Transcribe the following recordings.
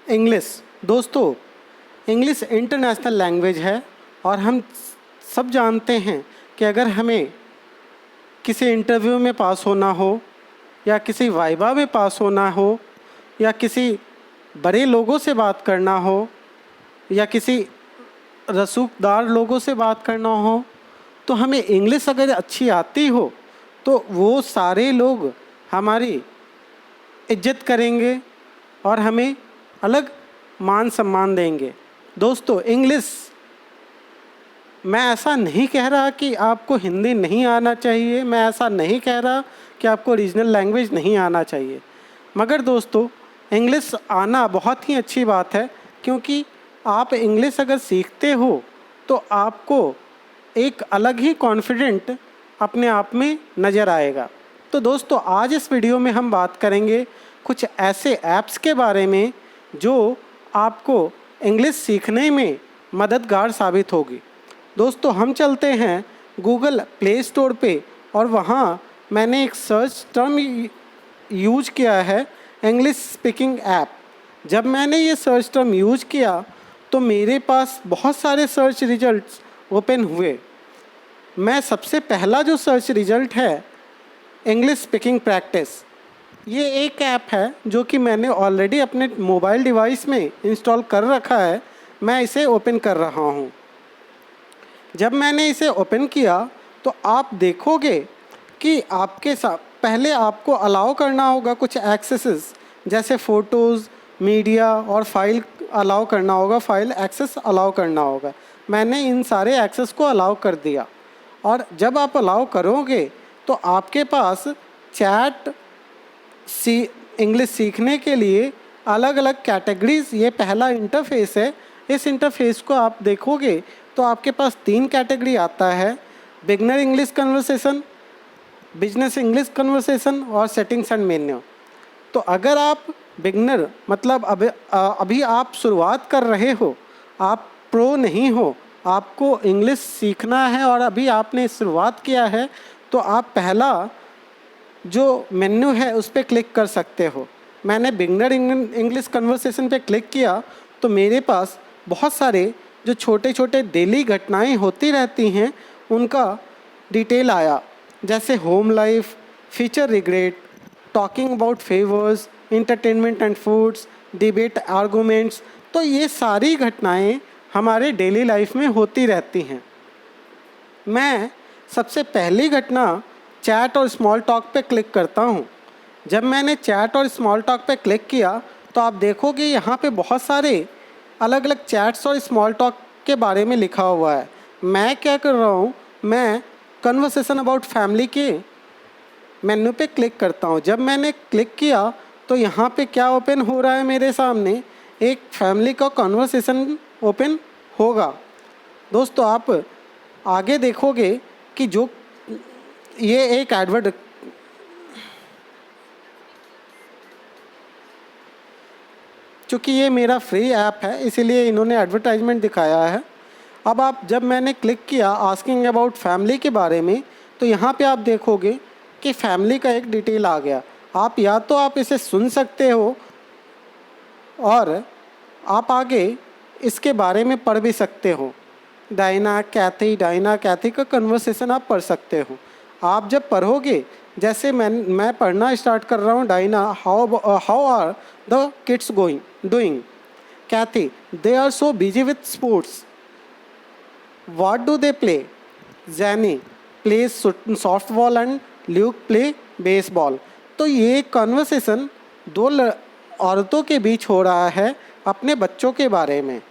English. दोस्तों, English international language है और हम सब जानते हैं कि अगर हमें किसी इंटरव्यू में पास होना हो या किसी वाइवा में पास होना हो या किसी बड़े लोगों से बात करना हो या किसी रसूखदार लोगों से बात करना हो, तो हमें इंग्लिश अगर अच्छी आती हो तो वो सारे लोग हमारी इज्जत करेंगे और हमें अलग मान सम्मान देंगे। दोस्तों, इंग्लिश, मैं ऐसा नहीं कह रहा कि आपको हिंदी नहीं आना चाहिए, मैं ऐसा नहीं कह रहा कि आपको रीजनल लैंग्वेज नहीं आना चाहिए, मगर दोस्तों इंग्लिश आना बहुत ही अच्छी बात है, क्योंकि आप इंग्लिश अगर सीखते हो तो आपको एक अलग ही कॉन्फिडेंट अपने आप में नज़र आएगा। तो दोस्तों, आज इस वीडियो में हम बात करेंगे कुछ ऐसे ऐप्स के बारे में जो आपको इंग्लिश सीखने में मददगार साबित होगी। दोस्तों, हम चलते हैं गूगल प्ले स्टोर पे और वहाँ मैंने एक सर्च टर्म यूज किया है, इंग्लिश स्पीकिंग ऐप। जब मैंने ये सर्च टर्म यूज किया तो मेरे पास बहुत सारे सर्च रिजल्ट्स ओपन हुए। मैं सबसे पहला जो सर्च रिजल्ट है, इंग्लिश स्पीकिंग प्रैक्टिस, ये एक ऐप है जो कि मैंने ऑलरेडी अपने मोबाइल डिवाइस में इंस्टॉल कर रखा है। मैं इसे ओपन कर रहा हूँ। जब मैंने इसे ओपन किया तो आप देखोगे कि आपके साथ पहले आपको अलाउ करना होगा कुछ एक्सेसेस, जैसे फ़ोटोज़, मीडिया और फाइल अलाउ करना होगा, फाइल एक्सेस अलाउ करना होगा। मैंने इन सारे एक्सेस को अलाउ कर दिया और जब आप अलाउ करोगे तो आपके पास चैट इंग्लिश सीखने के लिए अलग अलग कैटेगरीज, ये पहला इंटरफेस है। इस इंटरफेस को आप देखोगे तो आपके पास 3 कैटेगरी आता है, beginner English conversation, business English conversation और सेटिंग्स एंड मेन्यू। तो अगर आप बिगनर मतलब अभी आप शुरुआत कर रहे हो, आप प्रो नहीं हो, आपको इंग्लिश सीखना है और अभी आपने शुरुआत किया है, तो आप पहला जो मेन्यू है उस पर क्लिक कर सकते हो। मैंने बिगनर इंग्लिश कन्वर्सेशन पे क्लिक किया तो मेरे पास बहुत सारे जो छोटे छोटे डेली घटनाएं होती रहती हैं उनका डिटेल आया, जैसे home life, future regret, talking about favours, entertainment and foods, debate arguments. तो ये सारी घटनाएं हमारे डेली लाइफ में होती रहती हैं। मैं सबसे पहली घटना चैट और स्मॉल टॉक पे क्लिक करता हूँ। जब मैंने चैट और स्मॉल टॉक पे क्लिक किया तो आप देखोगे यहाँ पे बहुत सारे अलग अलग चैट्स और स्मॉल टॉक के बारे में लिखा हुआ है। मैं क्या कर रहा हूँ, मैं कन्वर्सेशन अबाउट फैमिली के मेन्यू पे क्लिक करता हूँ। जब मैंने क्लिक किया तो यहाँ पे क्या ओपन हो रहा है, मेरे सामने एक फैमिली का कन्वर्सेशन ओपन होगा। दोस्तों, आप आगे देखोगे कि जो ये एक एडवर्ट, चूँकि ये मेरा फ्री ऐप है इसीलिए इन्होंने एडवर्टाइजमेंट दिखाया है। अब आप जब मैंने क्लिक किया आस्किंग अबाउट फैमिली के बारे में, तो यहाँ पे आप देखोगे कि फैमिली का एक डिटेल आ गया। आप या तो आप इसे सुन सकते हो और आप आगे इसके बारे में पढ़ भी सकते हो। डायना कैथी का कन्वर्सेशन आप पढ़ सकते हो। आप जब पढ़ोगे, जैसे मैं पढ़ना स्टार्ट कर रहा हूँ, Diana, how are the kids doing, Kathy, they are so busy with sports, what do they play, Jenny play softball and Luke play baseball. तो ये कन्वर्सेशन 2 औरतों के बीच हो रहा है अपने बच्चों के बारे में।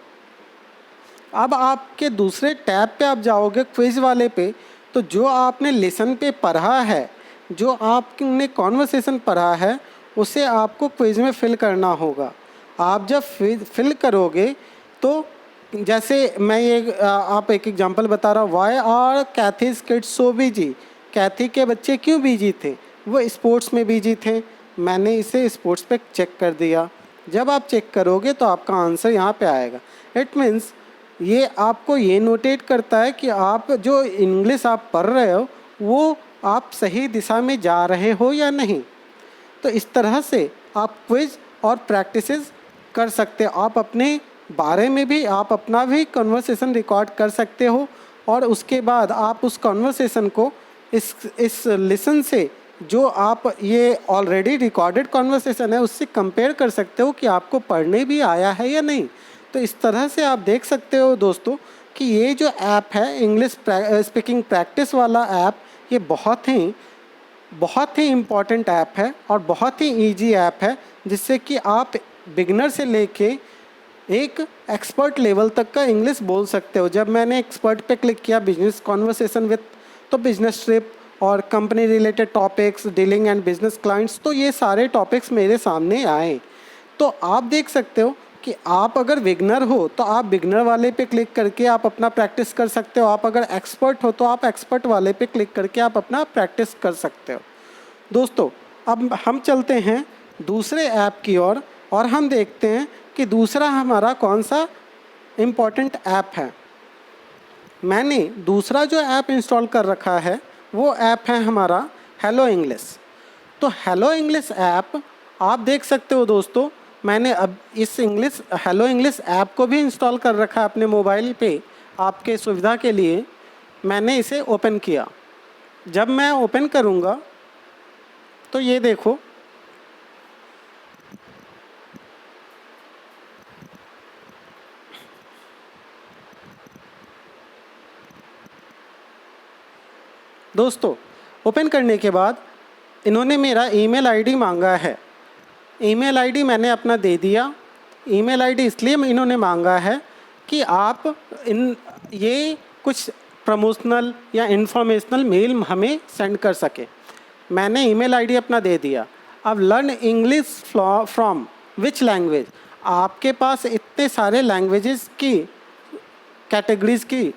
अब आपके दूसरे टैब पे आप जाओगे क्विज वाले पे, तो जो आपने लेसन पे पढ़ा है, जो आपने कॉन्वर्सेशन पढ़ा है, उसे आपको क्विज में फिल करना होगा। आप जब फिल करोगे तो जैसे मैं ये आप एक एग्जांपल बता रहा हूँ, why are Kathy's kids so busy, Kathy के बच्चे क्यों बिजी थे, वो स्पोर्ट्स में बिजी थे। मैंने इसे स्पोर्ट्स पे चेक कर दिया। जब आप चेक करोगे तो आपका आंसर यहाँ पे आएगा। इट मीन्स ये आपको ये नोटेट करता है कि आप जो इंग्लिश आप पढ़ रहे हो वो आप सही दिशा में जा रहे हो या नहीं। तो इस तरह से आप क्विज और प्रैक्टिसेस कर सकते हो। आप अपने बारे में भी आप अपना भी कन्वर्सेशन रिकॉर्ड कर सकते हो और उसके बाद आप उस कन्वर्सेशन को इस लिसन से जो आप ये ऑलरेडी रिकॉर्डेड कन्वर्सेशन है उससे कंपेयर कर सकते हो कि आपको पढ़ने भी आया है या नहीं। तो इस तरह से आप देख सकते हो दोस्तों कि ये जो ऐप है इंग्लिश स्पीकिंग प्रैक्टिस वाला ऐप, ये बहुत ही इम्पॉर्टेंट ऐप है और बहुत ही इजी ऐप है, जिससे कि आप बिगनर से लेके एक एक्सपर्ट लेवल तक का इंग्लिश बोल सकते हो। जब मैंने एक्सपर्ट पे क्लिक किया बिजनेस कॉन्वर्सेशन विथ, तो बिजनेस ट्रिप और company related topics, dealing and business clients, तो ये सारे टॉपिक्स मेरे सामने आए। तो आप देख सकते हो कि आप अगर बिगनर हो तो आप बिगनर वाले पे क्लिक करके आप अपना प्रैक्टिस कर सकते हो। आप अगर एक्सपर्ट हो तो आप एक्सपर्ट वाले पे क्लिक करके आप अपना प्रैक्टिस कर सकते हो। दोस्तों अब हम चलते हैं दूसरे ऐप की ओर और हम देखते हैं कि दूसरा हमारा कौन सा इम्पॉर्टेंट ऐप है। मैंने दूसरा जो ऐप इंस्टॉल कर रखा है वो ऐप है हमारा हेलो इंग्लिश। तो हेलो इंग्लिश ऐप आप देख सकते हो दोस्तों, मैंने अब इस हेलो इंग्लिश ऐप को भी इंस्टॉल कर रखा है अपने मोबाइल पे आपके सुविधा के लिए। मैंने इसे ओपन किया। जब मैं ओपन करूँगा तो ये देखो, दोस्तों ओपन करने के बाद इन्होंने मेरा ईमेल आईडी मांगा है। ईमेल आईडी मैंने अपना दे दिया। ईमेल आईडी इसलिए इन्होंने मांगा है कि आप ये कुछ प्रमोशनल या इन्फॉर्मेशनल मेल हमें सेंड कर सके। मैंने ईमेल आईडी अपना दे दिया। अब learn English from which language, आपके पास इतने सारे लैंग्वेजेस की कैटेगरीज की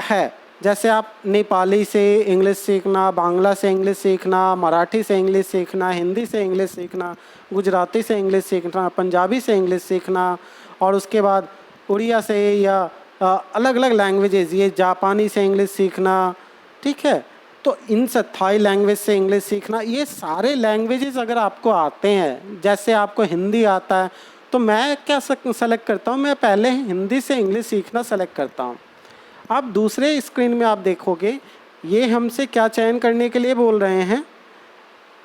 है, जैसे आप नेपाली से इंग्लिश सीखना, बांग्ला से इंग्लिश सीखना, मराठी से इंग्लिश सीखना, हिंदी से इंग्लिश सीखना, गुजराती से इंग्लिश सीखना, पंजाबी से इंग्लिश सीखना, और उसके बाद उड़िया से या अलग अलग लैंग्वेजेस, ये जापानी से इंग्लिश सीखना, ठीक है। तो इन सब थाई लैंग्वेज से इंग्लिश सीखना, ये सारे लैंग्वेजेस अगर आपको आते हैं, जैसे आपको हिंदी आता है, तो मैं क्या सेलेक्ट करता हूँ, मैं पहले हिंदी से इंग्लिश सीखना सेलेक्ट करता हूँ। अब दूसरे स्क्रीन में आप देखोगे ये हमसे क्या चयन करने के लिए बोल रहे हैं,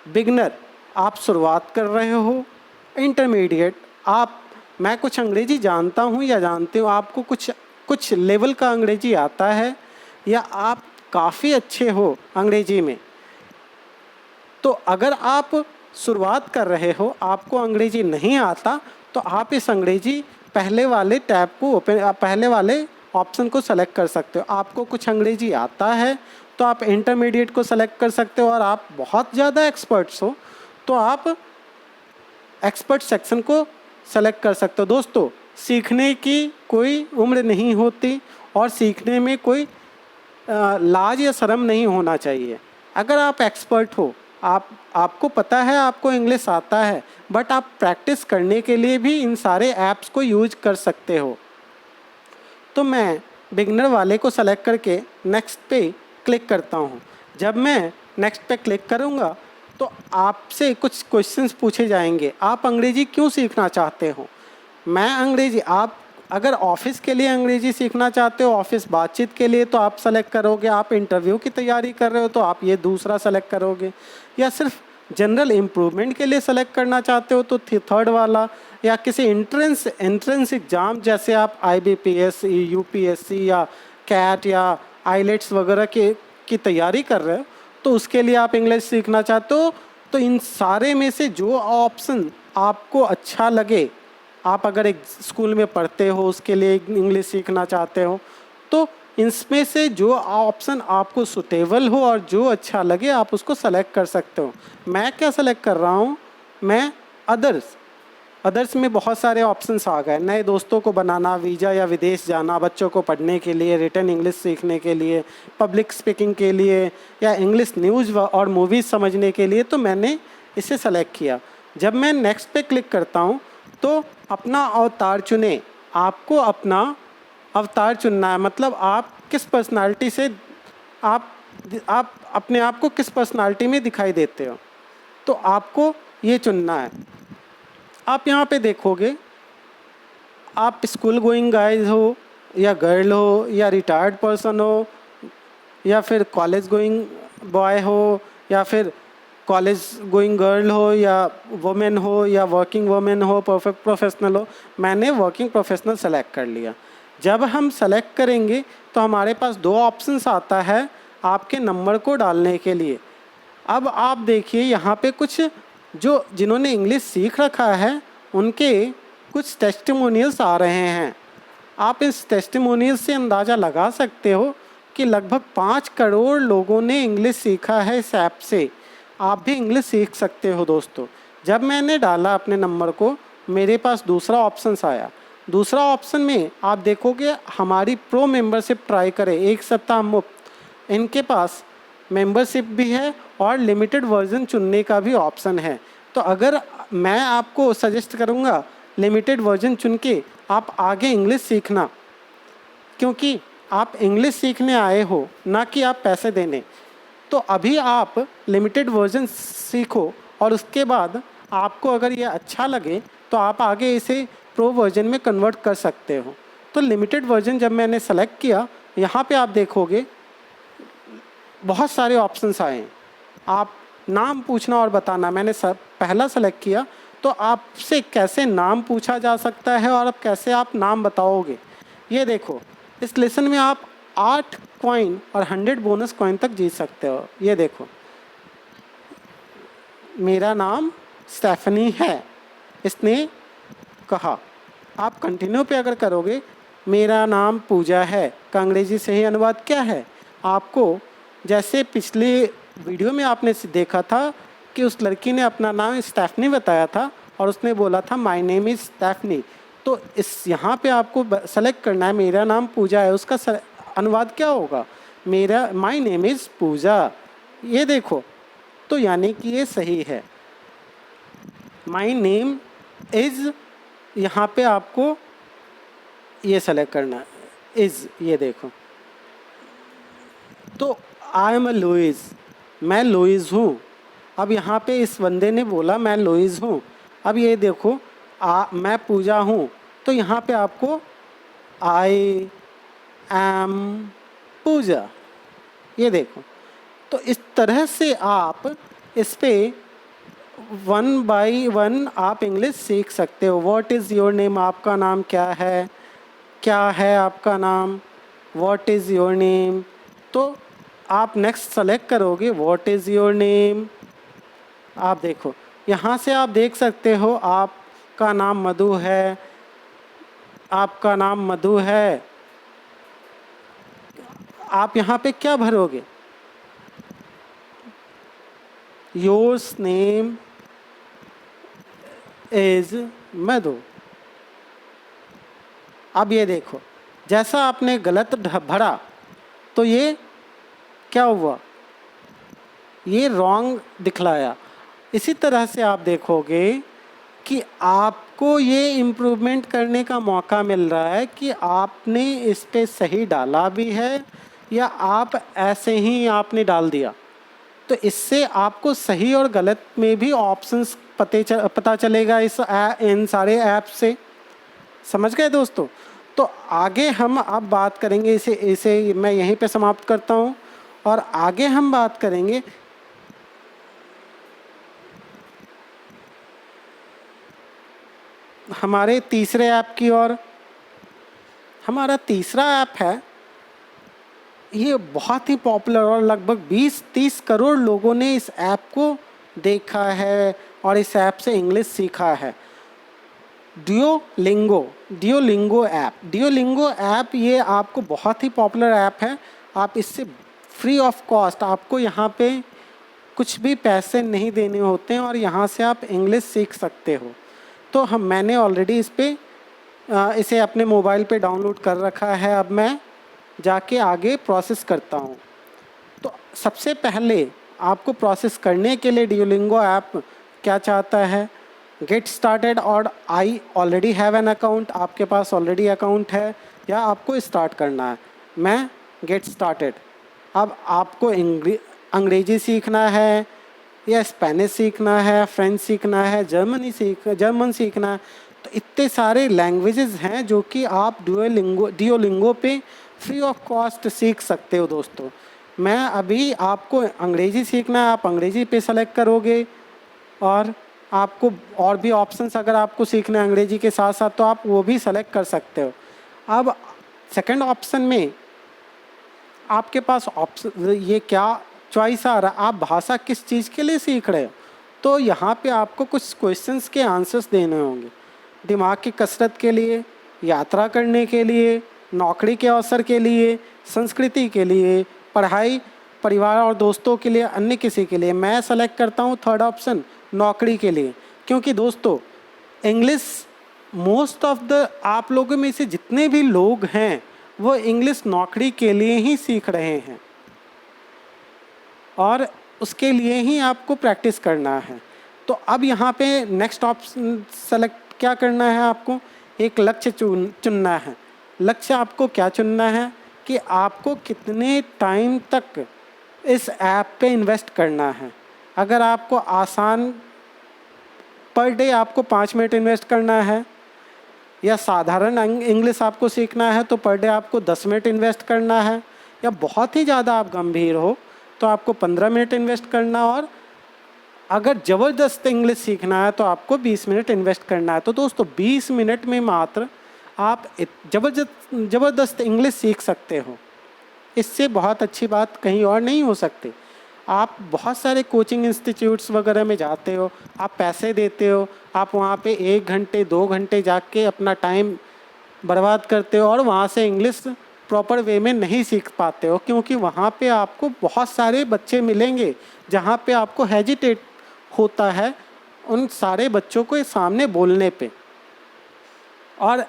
बिगनर आप शुरुआत कर रहे हो, इंटरमीडिएट मैं कुछ अंग्रेजी जानता हूँ या जानती हूँ, आपको कुछ लेवल का अंग्रेजी आता है या आप काफ़ी अच्छे हो अंग्रेजी में। तो अगर आप शुरुआत कर रहे हो, आपको अंग्रेजी नहीं आता, तो आप इस अंग्रेजी पहले वाले टैब को पहले वाले ऑप्शन को सेलेक्ट कर सकते हो। आपको कुछ अंग्रेजी आता है तो आप इंटरमीडिएट को सेलेक्ट कर सकते हो, और आप बहुत ज़्यादा एक्सपर्ट्स हो तो आप एक्सपर्ट सेक्शन को सेलेक्ट कर सकते हो। दोस्तों सीखने की कोई उम्र नहीं होती और सीखने में कोई लाज या शर्म नहीं होना चाहिए। अगर आप एक्सपर्ट हो, आपको पता है, आपको इंग्लिश आता है, बट आप प्रैक्टिस करने के लिए भी इन सारे ऐप्स को यूज कर सकते हो। तो मैं बिगनर वाले को सेलेक्ट करके नेक्स्ट पे क्लिक करता हूँ। जब मैं नेक्स्ट पे क्लिक करूँगा तो आपसे कुछ क्वेश्चंस पूछे जाएंगे, आप अंग्रेजी क्यों सीखना चाहते हो। मैं अंग्रेजी, आप अगर ऑफिस के लिए अंग्रेजी सीखना चाहते हो, ऑफिस बातचीत के लिए, तो आप सेलेक्ट करोगे। आप इंटरव्यू की तैयारी कर रहे हो तो आप ये दूसरा सेलेक्ट करोगे, या सिर्फ जनरल इम्प्रूवमेंट के लिए सेलेक्ट करना चाहते हो तो थर्ड वाला, या किसी एंट्रेंस एग्ज़ाम जैसे आप IBPS, UPSC या कैट या आईलेट्स वगैरह की तैयारी कर रहे हो तो उसके लिए आप इंग्लिश सीखना चाहते हो। तो इन सारे में से जो ऑप्शन आपको अच्छा लगे, आप अगर एक स्कूल में पढ़ते हो उसके लिए इंग्लिश सीखना चाहते हो, तो इसमें से जो ऑप्शन आपको सुटेबल हो और जो अच्छा लगे आप उसको सेलेक्ट कर सकते हो। मैं क्या सेलेक्ट कर रहा हूँ, मैं अदर्स में बहुत सारे ऑप्शंस आ गए। नए दोस्तों को बनाना, वीज़ा या विदेश जाना, बच्चों को पढ़ने के लिए, रिटन इंग्लिश सीखने के लिए, पब्लिक स्पीकिंग के लिए, या इंग्लिश न्यूज़ और मूवीज़ समझने के लिए, तो मैंने इसे सेलेक्ट किया। जब मैं नेक्स्ट पे क्लिक करता हूँ तो अपना अवतार चुने। आपको अपना अवतार चुनना है, मतलब आप किस पर्सनालिटी से आप अपने आप को किस पर्सनालिटी में दिखाई देते हो, तो आपको ये चुनना है। आप यहाँ पे देखोगे आप स्कूल गोइंग गाइज हो या गर्ल हो या रिटायर्ड पर्सन हो या फिर कॉलेज गोइंग बॉय हो या फिर कॉलेज गोइंग गर्ल हो या वुमेन हो या वर्किंग वुमेन हो, परफेक्ट प्रोफेशनल हो। मैंने वर्किंग प्रोफेशनल सेलेक्ट कर लिया। जब हम सेलेक्ट करेंगे तो हमारे पास दो ऑप्शंस आता है आपके नंबर को डालने के लिए। अब आप देखिए यहाँ पे कुछ जो जिन्होंने इंग्लिश सीख रखा है उनके कुछ टेस्टिमोनियल्स आ रहे हैं। आप इस टेस्टिमोनियल से अंदाज़ा लगा सकते हो कि लगभग 5 करोड़ लोगों ने इंग्लिश सीखा है इस ऐप से। आप भी इंग्लिश सीख सकते हो दोस्तों। जब मैंने डाला अपने नंबर को, मेरे पास दूसरा ऑप्शंस आया। दूसरा ऑप्शन में आप देखोगे हमारी प्रो मेंबरशिप ट्राई करें, 1 सप्ताह मुफ्त। इनके पास मेंबरशिप भी है और लिमिटेड वर्जन चुनने का भी ऑप्शन है। तो अगर मैं आपको सजेस्ट करूँगा लिमिटेड वर्जन चुन के आप आगे इंग्लिश सीखना, क्योंकि आप इंग्लिश सीखने आए हो ना कि आप पैसे देने। तो अभी आप लिमिटेड वर्जन सीखो और उसके बाद आपको अगर ये अच्छा लगे तो आप आगे इसे प्रो वर्जन में कन्वर्ट कर सकते हो। तो लिमिटेड वर्जन जब मैंने सेलेक्ट किया, यहाँ पे आप देखोगे बहुत सारे ऑप्शंस आए हैं। आप नाम पूछना और बताना, मैंने पहला सेलेक्ट किया। तो आपसे कैसे नाम पूछा जा सकता है और अब कैसे आप नाम बताओगे, ये देखो। इस लेसन में आप 8 कॉइन और 100 बोनस कॉइन तक जीत सकते हो। ये देखो, मेरा नाम स्टेफनी है, इसने कहा। आप कंटिन्यू पे अगर करोगे, मेरा नाम पूजा है का अंग्रेजी सही अनुवाद क्या है? आपको जैसे पिछले वीडियो में आपने देखा था कि उस लड़की ने अपना नाम स्टेफनी बताया था और उसने बोला था माय नेम इज़ स्टेफनी। तो इस यहाँ पे आपको सेलेक्ट करना है मेरा नाम पूजा है, उसका अनुवाद क्या होगा? मेरा माय नेम इज़ पूजा। ये देखो, तो यानी कि ये सही है। माय नेम इज़, यहाँ पे आपको ये सेलेक्ट करना है इज़। ये देखो, तो आई एम अ लुइस, मैं लुइस हूँ। अब यहाँ पे इस बंदे ने बोला मैं लुइस हूँ। अब ये देखो, मैं पूजा हूँ, तो यहाँ पे आपको आई एम पूजा। ये देखो, तो इस तरह से आप इस पे 1 बाई 1 आप इंग्लिश सीख सकते हो। व्हाट इज़ योर नेम, आपका नाम क्या है? क्या है आपका नाम? What is your name. तो आप नेक्स्ट सेलेक्ट करोगे व्हाट इज़ योर नेम। आप देखो, यहाँ से आप देख सकते हो आपका नाम मधु है, आपका नाम मधु है। आप यहाँ पे क्या भरोगे? योर्स नेम इज मधु। अब ये देखो, जैसा आपने गलत भरा तो ये क्या हुआ? ये रॉन्ग दिखलाया। इसी तरह से आप देखोगे कि आपको ये इम्प्रूवमेंट करने का मौका मिल रहा है कि आपने इस पे सही डाला भी है या आप ऐसे ही आपने डाल दिया। तो इससे आपको सही और गलत में भी ऑप्शंस पता चलेगा इन सारे ऐप से। समझ गए दोस्तों? तो आगे हम अब बात करेंगे, इसे मैं यहीं पे समाप्त करता हूँ और आगे हम बात करेंगे हमारे तीसरे ऐप की ओर। हमारा तीसरा ऐप है, ये बहुत ही पॉपुलर और लगभग 20-30 करोड़ लोगों ने इस ऐप को देखा है और इस ऐप से इंग्लिश सीखा है। डियोलिंगो ऐप ये आपको बहुत ही पॉपुलर ऐप है। आप इससे फ्री ऑफ कॉस्ट, आपको यहाँ पे कुछ भी पैसे नहीं देने होते हैं और यहाँ से आप इंग्लिश सीख सकते हो। तो मैंने ऑलरेडी इसे अपने मोबाइल पे डाउनलोड कर रखा है। अब मैं जाके आगे प्रोसेस करता हूँ। तो सबसे पहले आपको प्रोसेस करने के लिए डियोलिंगो ऐप क्या चाहता है? गेट स्टार्टेड और I already have an account. आपके पास ऑलरेडी अकाउंट है या आपको स्टार्ट करना है? मैं गेट स्टार्टेड। अब आपको अंग्रेजी सीखना है या स्पेनिश सीखना है, फ्रेंच सीखना है, जर्मन सीखना है, तो इतने सारे लैंग्वेजेस हैं जो कि आप डिओलिंगो पे फ्री ऑफ कॉस्ट सीख सकते हो दोस्तों। मैं अभी आपको अंग्रेज़ी सीखना है, आप अंग्रेज़ी पे सेलेक्ट करोगे और आपको और भी ऑप्शंस अगर आपको सीखना है अंग्रेज़ी के साथ साथ तो आप वो भी सेलेक्ट कर सकते हो। अब सेकंड ऑप्शन में आपके पास ऑप्शन ये क्या चॉइस आ रहा है, आप भाषा किस चीज़ के लिए सीख रहे हो। तो यहाँ पे आपको कुछ क्वेश्चंस के आंसर्स देने होंगे, दिमाग की कसरत के लिए, यात्रा करने के लिए, नौकरी के अवसर के लिए, संस्कृति के लिए, पढ़ाई, परिवार और दोस्तों के लिए, अन्य किसी के लिए। मैं सेलेक्ट करता हूँ थर्ड ऑप्शन, नौकरी के लिए, क्योंकि दोस्तों इंग्लिश मोस्ट ऑफ द आप लोगों में से जितने भी लोग हैं वो इंग्लिश नौकरी के लिए ही सीख रहे हैं और उसके लिए ही आपको प्रैक्टिस करना है। तो अब यहाँ पे नेक्स्ट ऑप्शन सेलेक्ट क्या करना है, आपको एक लक्ष्य चुनना है। लक्ष्य आपको क्या चुनना है कि आपको कितने टाइम तक इस ऐप पे इन्वेस्ट करना है। अगर आपको आसान पर डे आपको 5 मिनट इन्वेस्ट करना है या साधारण इंग्लिश आपको सीखना है तो पर डे आपको 10 मिनट इन्वेस्ट करना है, या बहुत ही ज़्यादा आप गंभीर हो तो आपको 15 मिनट इन्वेस्ट करना, और अगर ज़बरदस्त इंग्लिश सीखना है तो आपको 20 मिनट इन्वेस्ट करना है। तो दोस्तों 20 मिनट में मात्र आप ज़बरदस्त इंग्लिश सीख सकते हो। इससे बहुत अच्छी बात कहीं और नहीं हो सकती। आप बहुत सारे कोचिंग इंस्टीट्यूट्स वगैरह में जाते हो, आप पैसे देते हो, आप वहाँ पे 1 घंटे 2 घंटे जाके अपना टाइम बर्बाद करते हो और वहाँ से इंग्लिश प्रॉपर वे में नहीं सीख पाते हो, क्योंकि वहाँ पे आपको बहुत सारे बच्चे मिलेंगे जहाँ पे आपको हेजिटेट होता है उन सारे बच्चों को सामने बोलने पे। और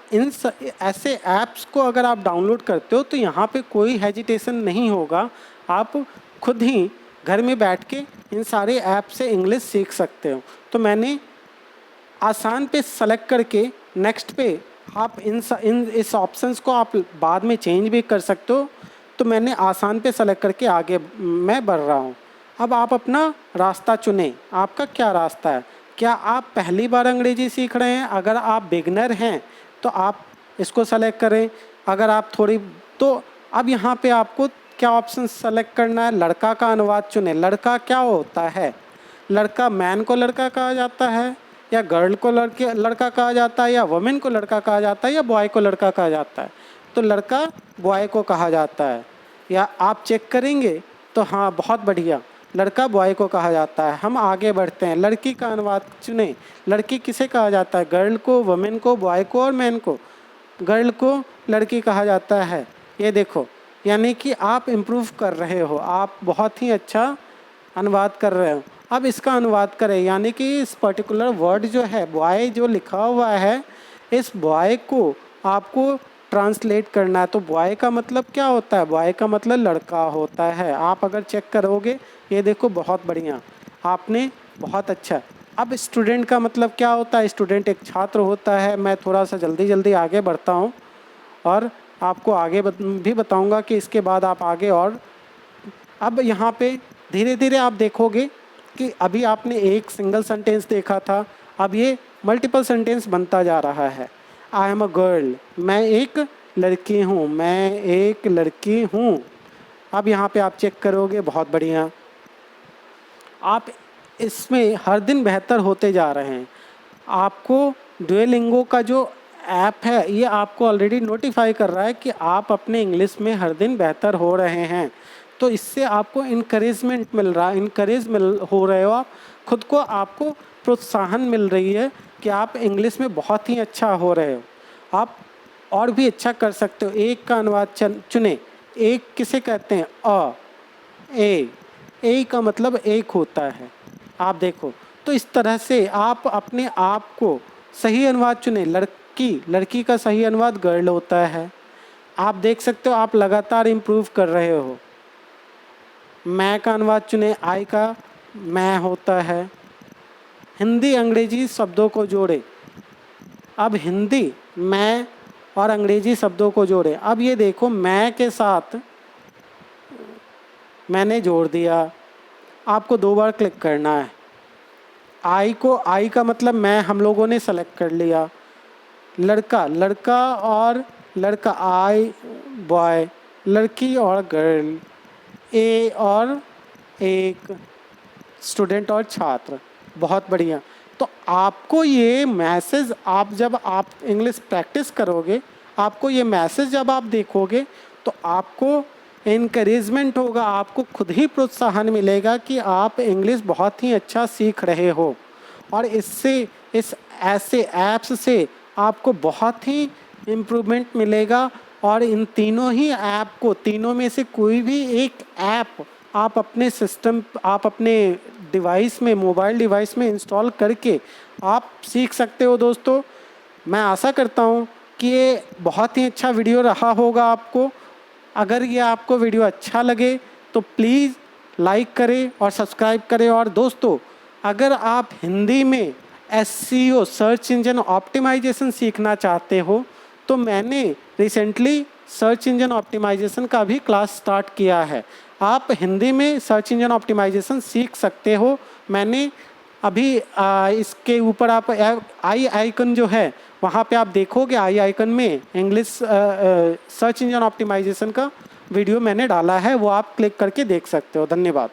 ऐसे ऐप्स को अगर आप डाउनलोड करते हो तो यहाँ पे कोई हेजिटेशन नहीं होगा, आप खुद ही घर में बैठ के इन सारे ऐप से इंग्लिश सीख सकते हो। तो मैंने आसान पे सेलेक्ट करके नेक्स्ट पे आप इस ऑप्शंस को आप बाद में चेंज भी कर सकते हो। तो मैंने आसान पे सेलेक्ट करके आगे मैं बढ़ रहा हूँ। अब आप अपना रास्ता चुनें, आपका क्या रास्ता है। क्या आप पहली बार अंग्रेजी सीख रहे हैं? अगर आप बिगनर हैं तो आप इसको सेलेक्ट करें। अगर आप थोड़ी तो अब यहाँ पे आपको क्या ऑप्शन सेलेक्ट करना है, लड़का का अनुवाद चुनें। लड़का क्या होता है? लड़का मैन को लड़का कहा जाता है, या गर्ल को लड़का कहा जाता है, या वुमेन को लड़का कहा जाता है, या बॉय को लड़का कहा जाता है। तो लड़का बॉय को कहा जाता है, या आप चेक करेंगे तो हाँ बहुत बढ़िया, लड़का बॉय को कहा जाता है। हम आगे बढ़ते हैं, लड़की का अनुवाद चुनें। लड़की किसे कहा जाता है? गर्ल को, वुमेन को, बॉय को और मैन को। गर्ल को लड़की कहा जाता है। ये देखो, यानी कि आप इम्प्रूव कर रहे हो, आप बहुत ही अच्छा अनुवाद कर रहे हो। अब इसका अनुवाद करें, यानी कि इस पर्टिकुलर वर्ड जो है बॉय जो लिखा हुआ है, इस बॉय को आपको ट्रांसलेट करना है। तो बॉय का मतलब क्या होता है? बॉय का मतलब लड़का होता है। आप अगर चेक करोगे, ये देखो बहुत बढ़िया, आपने बहुत अच्छा। अब स्टूडेंट का मतलब क्या होता है? स्टूडेंट एक छात्र होता है। मैं थोड़ा सा जल्दी आगे बढ़ता हूँ और आपको आगे भी बताऊँगा कि इसके बाद आप आगे और अब यहाँ पे धीरे धीरे आप देखोगे कि अभी आपने एक सिंगल सेंटेंस देखा था, अब ये मल्टीपल सेंटेंस बनता जा रहा है। आई एम अ गर्ल, मैं एक लड़की हूँ, मैं एक लड़की हूँ। अब यहाँ पे आप चेक करोगे, बहुत बढ़िया, आप इसमें हर दिन बेहतर होते जा रहे हैं। आपको डुओलिंगो का जो ऐप है ये आपको ऑलरेडी नोटिफाई कर रहा है कि आप अपने इंग्लिश में हर दिन बेहतर हो रहे हैं। तो इससे आपको इनकरेजमेंट मिल रहा है, हो रहे हो आप खुद को, आपको प्रोत्साहन मिल रही है कि आप इंग्लिश में बहुत ही अच्छा हो रहे हो। आप और भी अच्छा कर सकते हो। एक का अनुवाद चुने। एक किसे कहते हैं? ए का मतलब एक होता है। आप देखो, तो इस तरह से आप अपने आप को सही अनुवाद चुने। लड़की का सही अनुवाद गर्ल होता है। आप देख सकते हो आप लगातार इम्प्रूव कर रहे हो। मैं का अनुवाद चुने, आई का मैं होता है। हिंदी अंग्रेजी शब्दों को जोड़े। अब हिंदी मैं और अंग्रेजी शब्दों को जोड़े। अब ये देखो, मैं के साथ मैंने जोड़ दिया। आपको 2 बार क्लिक करना है। आई का मतलब मैं हम लोगों ने सेलेक्ट कर लिया। लड़का लड़का और लड़का आई बॉय, लड़की और गर्ल, ए और एक, स्टूडेंट और छात्र। बहुत बढ़िया। तो आपको ये मैसेज, आप जब आप इंग्लिश प्रैक्टिस करोगे, आपको ये मैसेज जब आप देखोगे तो आपको इनकरेजमेंट होगा, आपको खुद ही प्रोत्साहन मिलेगा कि आप इंग्लिश बहुत ही अच्छा सीख रहे हो। और इससे, इस ऐसे ऐप्स से आपको बहुत ही इम्प्रूवमेंट मिलेगा। और इन तीनों ही ऐप को, तीनों में से कोई भी एक ऐप आप अपने सिस्टम, आप अपने डिवाइस में, मोबाइल डिवाइस में इंस्टॉल करके आप सीख सकते हो दोस्तों। मैं आशा करता हूँ कि ये बहुत ही अच्छा वीडियो रहा होगा आपको। अगर ये आपको वीडियो अच्छा लगे तो प्लीज़ लाइक करें और सब्सक्राइब करें। और दोस्तों, अगर आप हिंदी में SEO, सर्च इंजन ऑप्टिमाइजेशन सीखना चाहते हो तो मैंने रिसेंटली सर्च इंजन ऑप्टिमाइजेशन का भी क्लास स्टार्ट किया है। आप हिंदी में सर्च इंजन ऑप्टिमाइजेशन सीख सकते हो। मैंने अभी इसके ऊपर आप आई आइकन जो है वहाँ पे आप देखोगे, आई आइकन में इंग्लिश सर्च इंजन ऑप्टिमाइजेशन का वीडियो मैंने डाला है, वो आप क्लिक करके देख सकते हो। धन्यवाद।